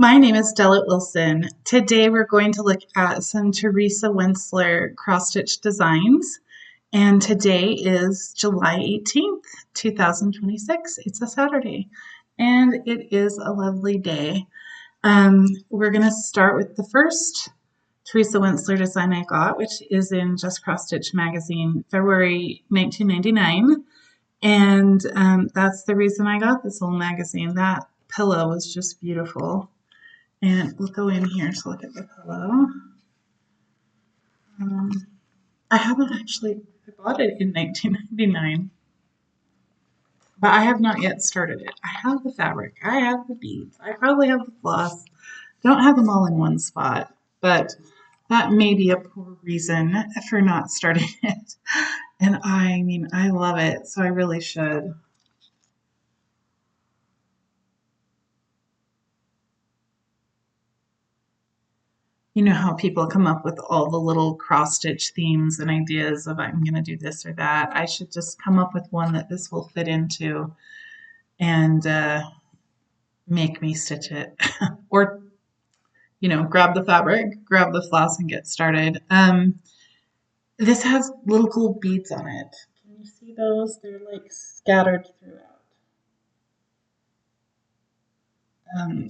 My name is Della Wilson. Today we're going to look at some Teresa Wentzler cross-stitch designs. And today is July 18th, 2026. It's a Saturday. And it is a lovely day. We're going to start with the first Teresa Wentzler design I got, which is in Just Cross Stitch magazine, February 1999. And that's the reason I got this old magazine. That pillow was just beautiful. And we'll go in here to look at the pillow. Um, I haven't actually, I bought it in 1999, but I have not yet started it. I have the fabric, I have the beads, I probably have the floss. Don't have them all in one spot, but that may be a poor reason for not starting it. And I mean, I love it, so I really should. You know how people come up with all the little cross stitch themes and ideas of I'm going to do this or that. I should just come up with one that this will fit into and make me stitch it. Or, grab the fabric, grab the floss, and get started. This has little cool beads on it. Can you see those? They're like scattered throughout.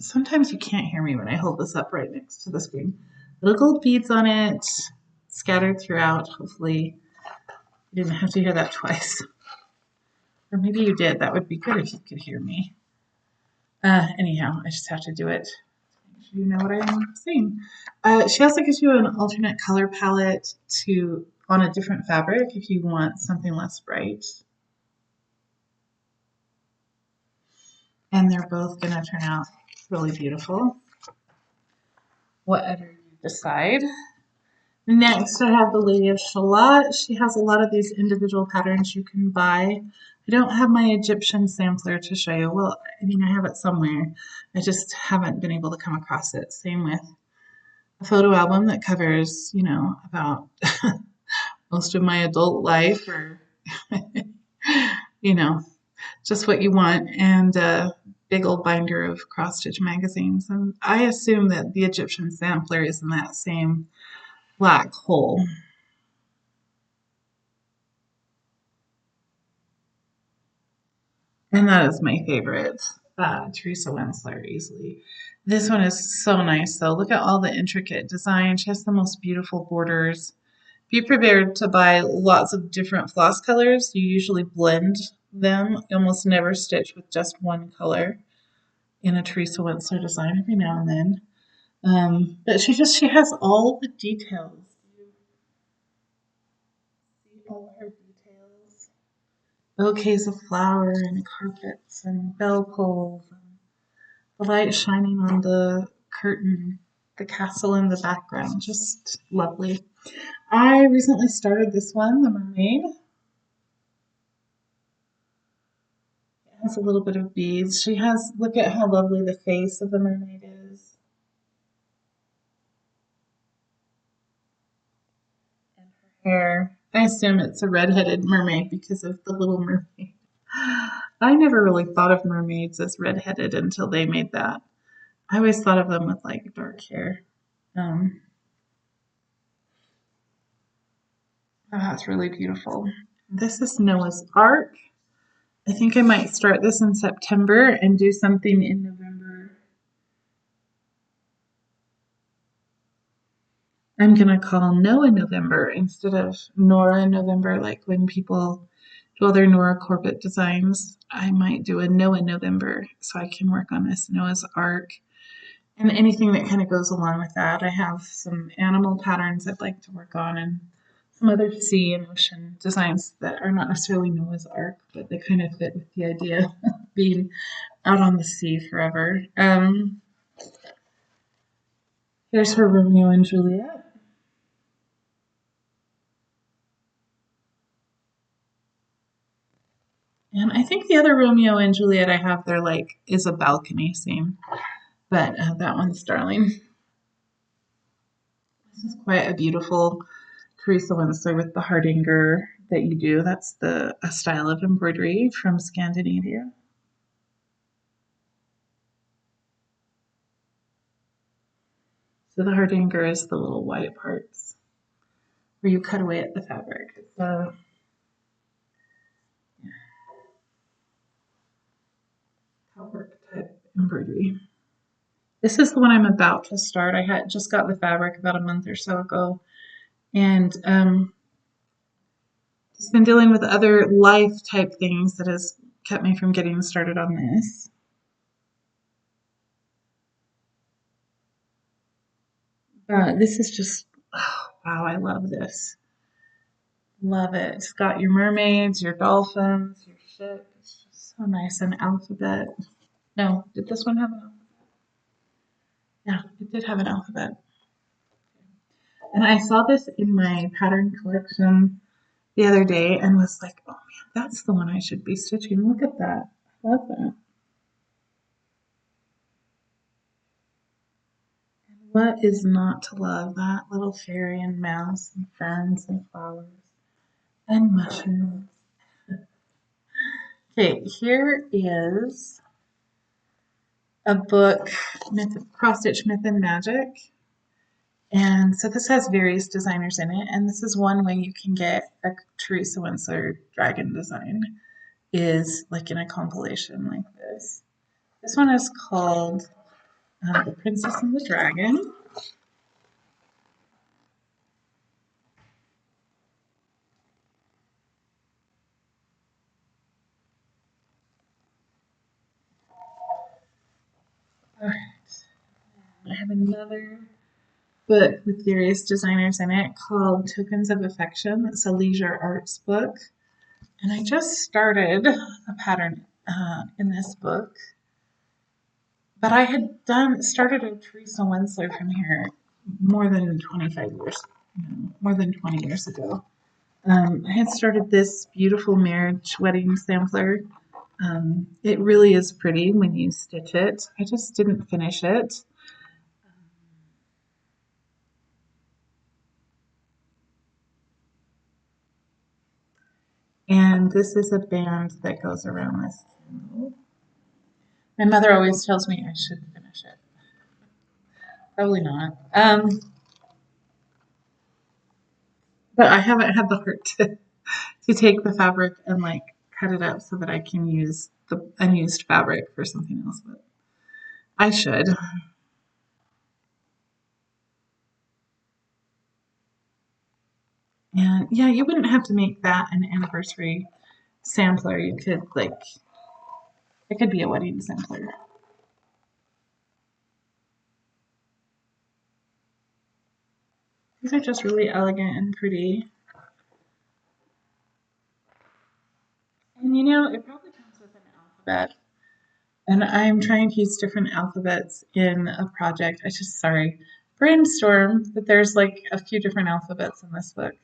Sometimes you can't hear me when I hold this up right next to the screen. Little gold beads on it, scattered throughout. Hopefully you didn't have to hear that twice. Or maybe you did. That would be good if you could hear me. Anyhow, I just have to do it. Make sure you know what I'm saying. She also gives you an alternate color palette on a different fabric if you want something less bright. And they're both going to turn out really beautiful, whatever you decide. Next, I have the Lady of Shalott. She has a lot of these individual patterns you can buy. I don't have my Egyptian sampler to show you. Well, I mean, I have it somewhere. I just haven't been able to come across it. Same with a photo album that covers, about most of my adult life or, you know, just what you want. And a big old binder of cross-stitch magazines. And I assume that the Egyptian sampler is in that same black hole. And that is my favorite, Teresa Wentzler, easily. This one is so nice, though. Look at all the intricate design. She has the most beautiful borders. Be prepared to buy lots of different floss colors. You usually blend them. You almost never stitch with just one color in a Teresa Wentzler design every now and then. But she has all the details. You see all her details. Bouquets of flowers and carpets and bell pulls and the light shining on the curtain, the castle in the background. Just lovely. I recently started this one, the mermaid. It has a little bit of beads. Look at how lovely the face of the mermaid is. And her hair. I assume it's a red-headed mermaid because of the Little Mermaid. I never really thought of mermaids as red-headed until they made that. I always thought of them with like dark hair. Um, that's really beautiful. This is Noah's Ark. I think I might start this in September and do something in November. I'm going to call Noah November instead of Nora November, like when people do other Nora Corbett designs. I might do a Noah November so I can work on this Noah's Ark and anything that kind of goes along with that. I have some animal patterns I'd like to work on and some other sea and ocean designs that are not necessarily Noah's Ark, but they kind of fit with the idea of being out on the sea forever. Here's her Romeo and Juliet. And I think the other Romeo and Juliet I have there is a balcony scene, but that one's darling. This is quite a beautiful Teresa Wentzler with the hardinger that you do. That's a style of embroidery from Scandinavia. So the hardanger is the little white parts where you cut away at the fabric. It's a work type embroidery. This is the one I'm about to start. I had just got the fabric about a month or so ago, and just been dealing with other life type things that has kept me from getting started on this. This is just, oh, wow, I love this. Love it. It's got your mermaids, your dolphins, your ship. It's just so nice. An alphabet. No, did this one have an alphabet? Yeah, it did have an alphabet. And I saw this in my pattern collection the other day and was like, oh man, that's the one I should be stitching. Look at that. I love that. And what is not to love? That little fairy and mouse and ferns and flowers and mushrooms. Okay, here is a book, Cross Stitch Myth and Magic. And so this has various designers in it, and this is one way you can get a Teresa Wentzler dragon design, is like in a compilation like this. This one is called The Princess and the Dragon. All right, I have another book with various designers in it called Tokens of Affection. It's a leisure arts book. And I just started a pattern in this book. But I had started a Teresa Wentzler from here more than 25 years, more than 20 years ago. I had started this beautiful marriage wedding sampler. It really is pretty when you stitch it. I just didn't finish it. And this is a band that goes around this candle. My mother always tells me I should finish it. Probably not. But I haven't had the heart to take the fabric and like cut it up so that I can use the unused fabric for something else. But I should. And yeah, you wouldn't have to make that an anniversary sampler. You could like, it could be a wedding sampler. These are just really elegant and pretty. And you know, it probably comes with an alphabet. And I'm trying to use different alphabets in a project. I just, sorry, brainstorm that there's like a few different alphabets in this book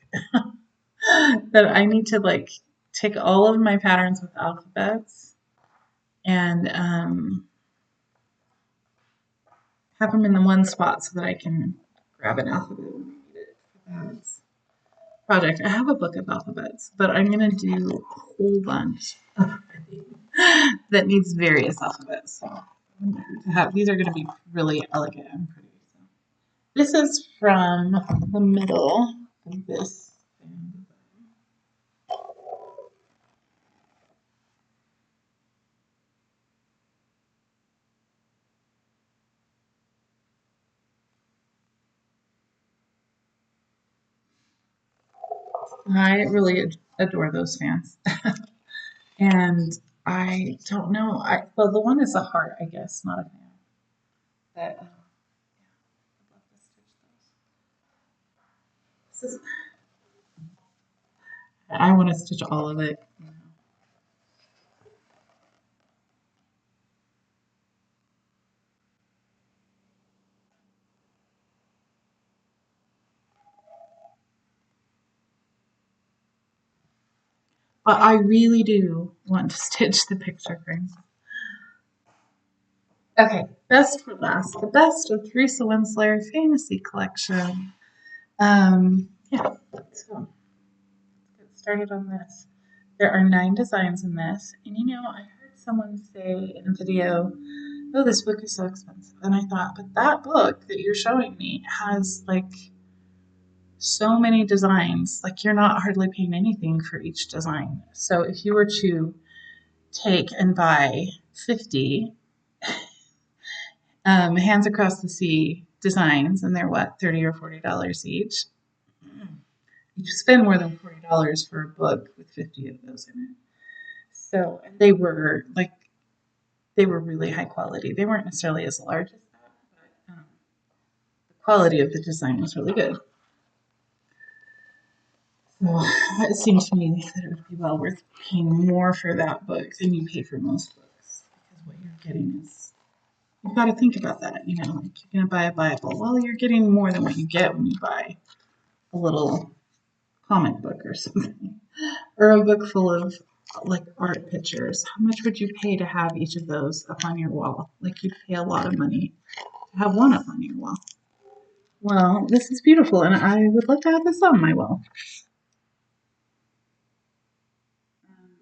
that I need to like take all of my patterns with alphabets and have them in the one spot so that I can grab an alphabet when I need it for that project. I have a book of alphabets, but I'm going to do a whole bunch that needs various alphabets. So these are going to be really elegant and pretty. So this is from the middle of this. I really adore those fans. And I don't know. Well, the one is a heart, I guess, not a fan. But yeah, I'd love to stitch those. I want to stitch all of it. But I really do want to stitch the picture frame. Okay, best for last. The best of Teresa Wentzler Fantasy Collection. Yeah, so let's get started on this. There are 9 designs in this, and you know, I heard someone say in a video, oh, this book is so expensive. And I thought, but that book that you're showing me has like so many designs. Like you're not hardly paying anything for each design. So if you were to take and buy 50 Hands Across the Sea designs, and they're what, $30 or $40 each. You spend more than $40 for a book with 50 of those in it. So they were really high quality. They weren't necessarily as large as that, but the quality of the design was really good. So it seemed to me that it would be well worth paying more for that book than you pay for most books, because what you're getting is, you've got to think about that. You know, like you're going to buy a Bible. Well, you're getting more than what you get when you buy a little comic book or something, or a book full of like art pictures. How much would you pay to have each of those up on your wall? Like you'd pay a lot of money to have one up on your wall. Well, this is beautiful, and I would love to have this on my wall.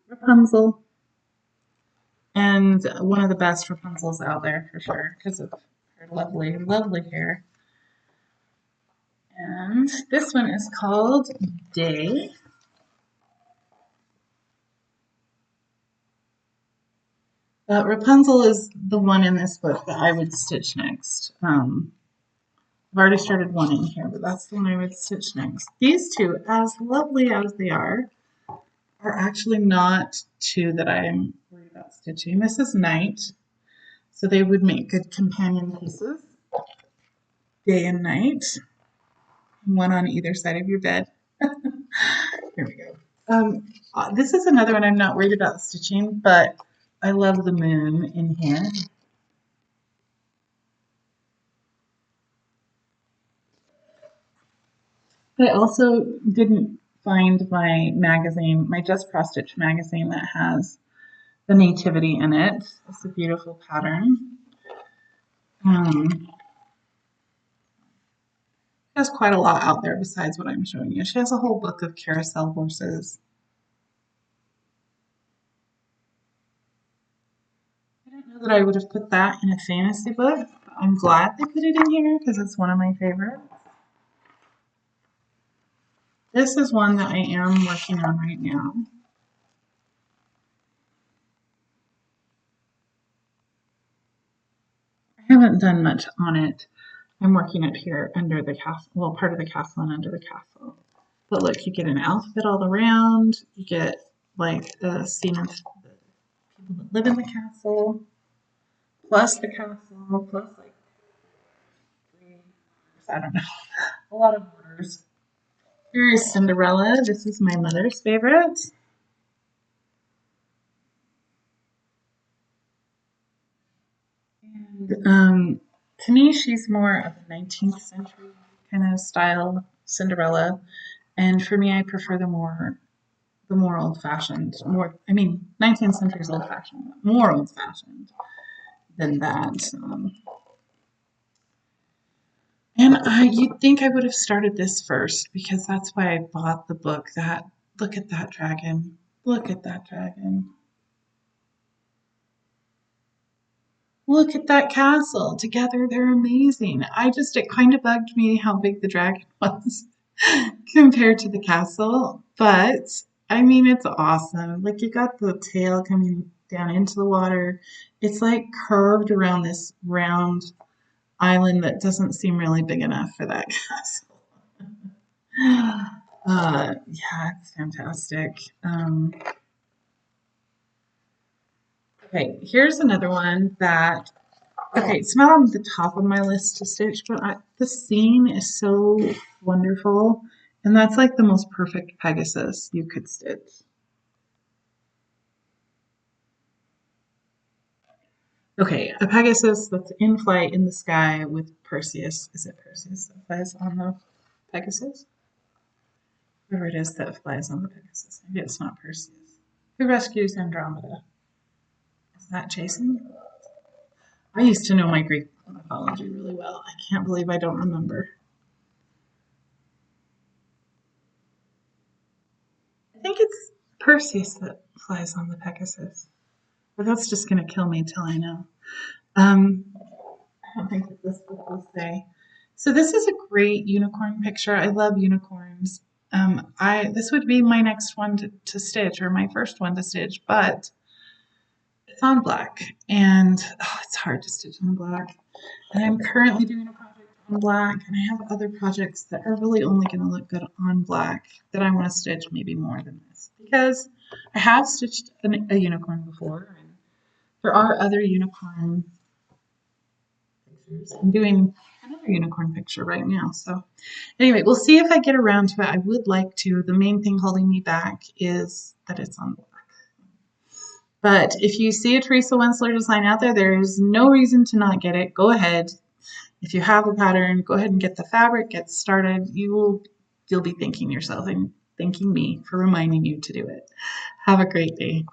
Rapunzel, and one of the best Rapunzels out there for sure because of her lovely, lovely hair. And this one is called Day. Rapunzel is the one in this book that I would stitch next. I've already started one in here, but that's the one I would stitch next. These two, as lovely as they are actually not two that I'm worried about stitching. This is Night, so they would make good companion pieces. Day and Night, one on either side of your bed. Here we go. This is another one I'm not worried about stitching, but I love the moon in here. I also didn't find my magazine, my Just Cross Stitch magazine that has the nativity in it. It's a beautiful pattern. She has quite a lot out there besides what I'm showing you. She has a whole book of carousel horses. I don't know that I would have put that in a fantasy book. I'm glad they put it in here because it's one of my favorites. This is one that I am working on right now. I haven't done much on it. I'm working it here under the castle, well, part of the castle and under the castle. But look, you get an outfit all around. You get like a scene of the people that live in the castle, plus the castle, plus like I don't know, a lot of borders. Here is Cinderella. This is my mother's favorite. And to me, she's more of a 19th century kind of style Cinderella. And for me, I prefer the more old-fashioned, more, I mean, 19th century is old-fashioned, more old-fashioned than that. And you'd think I would have started this first because that's why I bought the book. That, look at that dragon. Look at that dragon. Look at that castle. Together they're amazing. It kind of bugged me how big the dragon was compared to the castle. But, I mean, it's awesome. Like, you got the tail coming down into the water. It's like curved around this round island that doesn't seem really big enough for that castle. Yeah, it's fantastic. Okay, here's another one that, okay, it's not on the top of my list to stitch, but the scene is so wonderful. And that's like the most perfect Pegasus you could stitch. Okay, a Pegasus that's in flight in the sky with Perseus. Is it Perseus that flies on the Pegasus? Whoever it is that flies on the Pegasus. Maybe it's not Perseus. Who rescues Andromeda? Is that Jason? I used to know my Greek mythology really well. I can't believe I don't remember. I think it's Perseus that flies on the Pegasus. But that's just going to kill me till I know. Um, I don't think that this book will say. So this is a great unicorn picture. I love unicorns. This would be my next one to stitch, or my first one to stitch, but it's on black, and it's hard to stitch on black. And I'm currently doing a project on black, and I have other projects that are really only going to look good on black that I want to stitch maybe more than this, because I have stitched a unicorn before, and there are other unicorn pictures. I'm doing another unicorn picture right now. So anyway, we'll see if I get around to it. I would like to. The main thing holding me back is that it's on black. But if you see a Teresa Wentzler design out there, there's no reason to not get it. Go ahead. If you have a pattern, go ahead and get the fabric, get started. You'll be thanking yourself and thanking me for reminding you to do it. Have a great day.